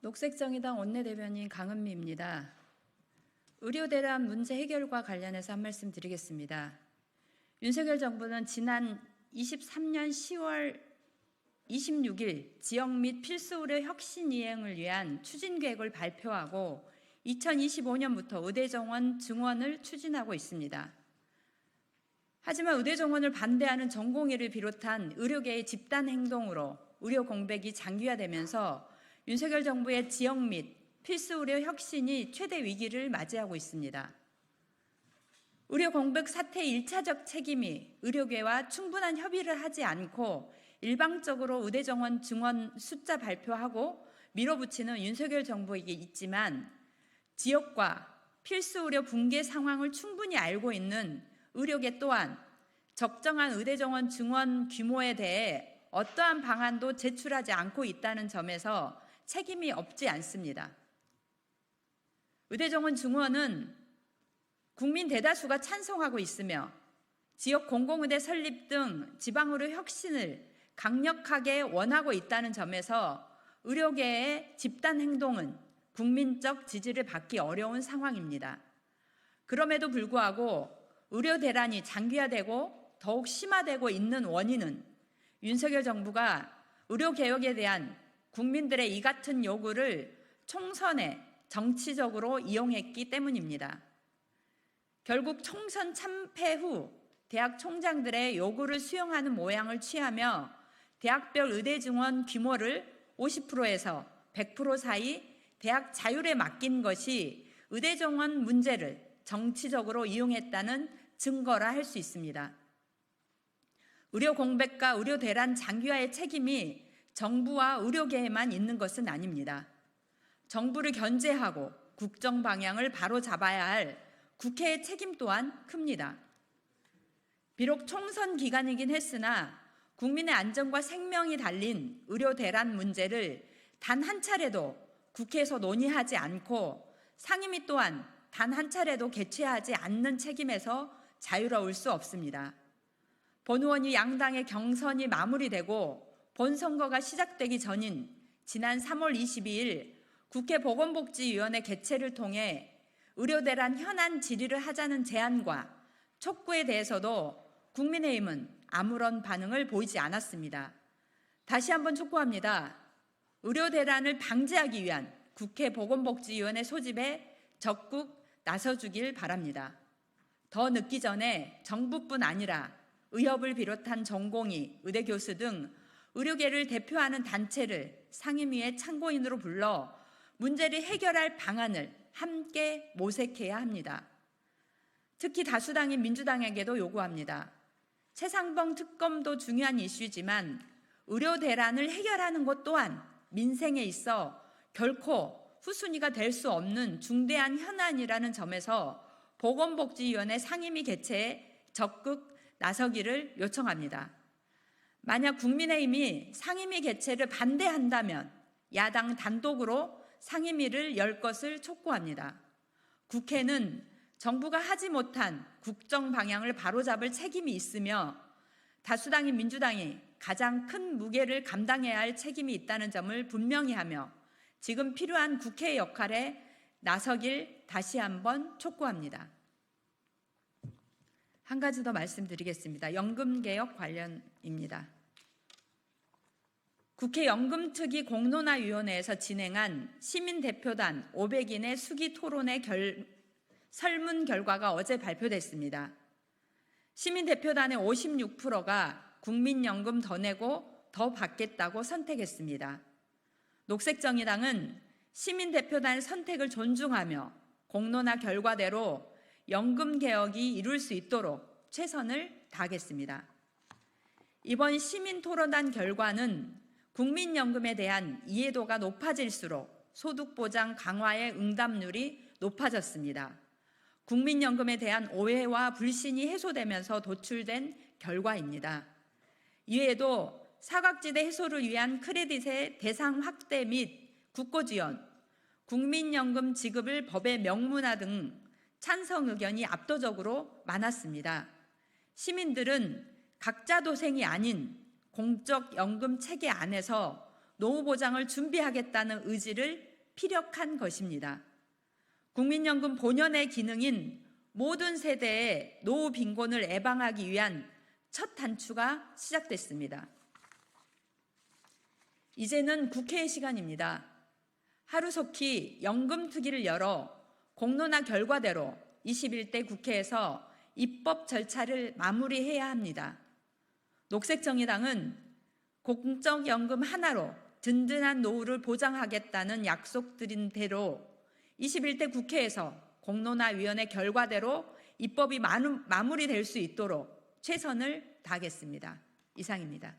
녹색정의당 원내대변인 강은미입니다. 의료대란 문제 해결과 관련해서 한 말씀 드리겠습니다. 윤석열 정부는 지난 23년 10월 26일 지역 및 필수 의료 혁신 이행을 위한 추진 계획을 발표하고 2025년부터 의대 정원 증원을 추진하고 있습니다. 하지만 의대 정원을 반대하는 전공의를 비롯한 의료계의 집단 행동으로 의료 공백이 장기화되면서 윤석열 정부의 지역 및 필수 의료 혁신이 최대 위기를 맞이하고 있습니다. 의료 공백 사태의 1차적 책임이 의료계와 충분한 협의를 하지 않고 일방적으로 의대 정원 증원 숫자 발표하고 밀어붙이는 윤석열 정부에게 있지만 지역과 필수 의료 붕괴 상황을 충분히 알고 있는 의료계 또한 적정한 의대 정원 증원 규모에 대해 어떠한 방안도 제출하지 않고 있다는 점에서 책임이 없지 않습니다. 의대 정원 증원은 국민 대다수가 찬성하고 있으며 지역 공공의대 설립 등 지방의료 혁신을 강력하게 원하고 있다는 점에서 의료계의 집단 행동은 국민적 지지를 받기 어려운 상황입니다. 그럼에도 불구하고 의료 대란이 장기화되고 더욱 심화되고 있는 원인은 윤석열 정부가 의료개혁에 대한 국민들의 이 같은 요구를 총선에 정치적으로 이용했기 때문입니다. 결국 총선 참패 후 대학 총장들의 요구를 수용하는 모양을 취하며 대학별 의대 증원 규모를 50%에서 100% 사이 대학 자율에 맡긴 것이 의대 정원 문제를 정치적으로 이용했다는 증거라 할 수 있습니다. 의료 공백과 의료 대란 장기화의 책임이 정부와 의료계에만 있는 것은 아닙니다. 정부를 견제하고 국정 방향을 바로 잡아야 할 국회의 책임 또한 큽니다. 비록 총선 기간이긴 했으나 국민의 안전과 생명이 달린 의료 대란 문제를 단 한 차례도 국회에서 논의하지 않고 상임위 또한 단 한 차례도 개최하지 않는 책임에서 자유로울 수 없습니다. 본 의원이 양당의 경선이 마무리되고 본선거가 시작되기 전인 지난 3월 22일 국회 보건복지위원회 개최를 통해 의료대란 현안 질의를 하자는 제안과 촉구에 대해서도 국민의힘은 아무런 반응을 보이지 않았습니다. 다시 한번 촉구합니다. 의료대란을 방지하기 위한 국회 보건복지위원회 소집에 적극 나서주길 바랍니다. 더 늦기 전에 정부뿐 아니라 의협을 비롯한 전공의, 의대 교수 등 의료계를 대표하는 단체를 상임위에 참고인으로 불러 문제를 해결할 방안을 함께 모색해야 합니다. 특히 다수당인 민주당에게도 요구합니다. 최상봉 특검도 중요한 이슈지만 의료 대란을 해결하는 것 또한 민생에 있어 결코 후순위가 될 수 없는 중대한 현안이라는 점에서 보건복지위원회 상임위 개최에 적극 나서기를 요청합니다. 만약 국민의힘이 상임위 개최를 반대한다면 야당 단독으로 상임위를 열 것을 촉구합니다. 국회는 정부가 하지 못한 국정 방향을 바로잡을 책임이 있으며 다수당인 민주당이 가장 큰 무게를 감당해야 할 책임이 있다는 점을 분명히 하며 지금 필요한 국회의 역할에 나서길 다시 한번 촉구합니다. 한 가지 더 말씀드리겠습니다. 연금개혁 관련입니다. 국회 연금특위 공론화위원회에서 진행한 시민대표단 500인의 수기 토론의 설문 결과가 어제 발표됐습니다. 시민대표단의 56%가 국민연금 더 내고 더 받겠다고 선택했습니다. 녹색정의당은 시민대표단의 선택을 존중하며 공론화 결과대로 연금개혁이 이룰 수 있도록 최선을 다하겠습니다. 이번 시민토론단 결과는 국민연금에 대한 이해도가 높아질수록 소득보장 강화의 응답률이 높아졌습니다. 국민연금에 대한 오해와 불신이 해소되면서 도출된 결과입니다. 이외에도 사각지대 해소를 위한 크레딧의 대상 확대 및 국고지원, 국민연금 지급을 법에 명문화 등 찬성 의견이 압도적으로 많았습니다. 시민들은 각자 도생이 아닌 공적 연금 체계 안에서 노후 보장을 준비하겠다는 의지를 피력한 것입니다. 국민연금 본연의 기능인 모든 세대의 노후 빈곤을 예방하기 위한 첫 단추가 시작됐습니다. 이제는 국회의 시간입니다. 하루속히 연금특위를 열어 공론화 결과대로 21대 국회에서 입법 절차를 마무리해야 합니다. 녹색정의당은 공적연금 하나로 든든한 노후를 보장하겠다는 약속드린 대로 21대 국회에서 공론화위원회 결과대로 입법이 마무리될 수 있도록 최선을 다하겠습니다. 이상입니다.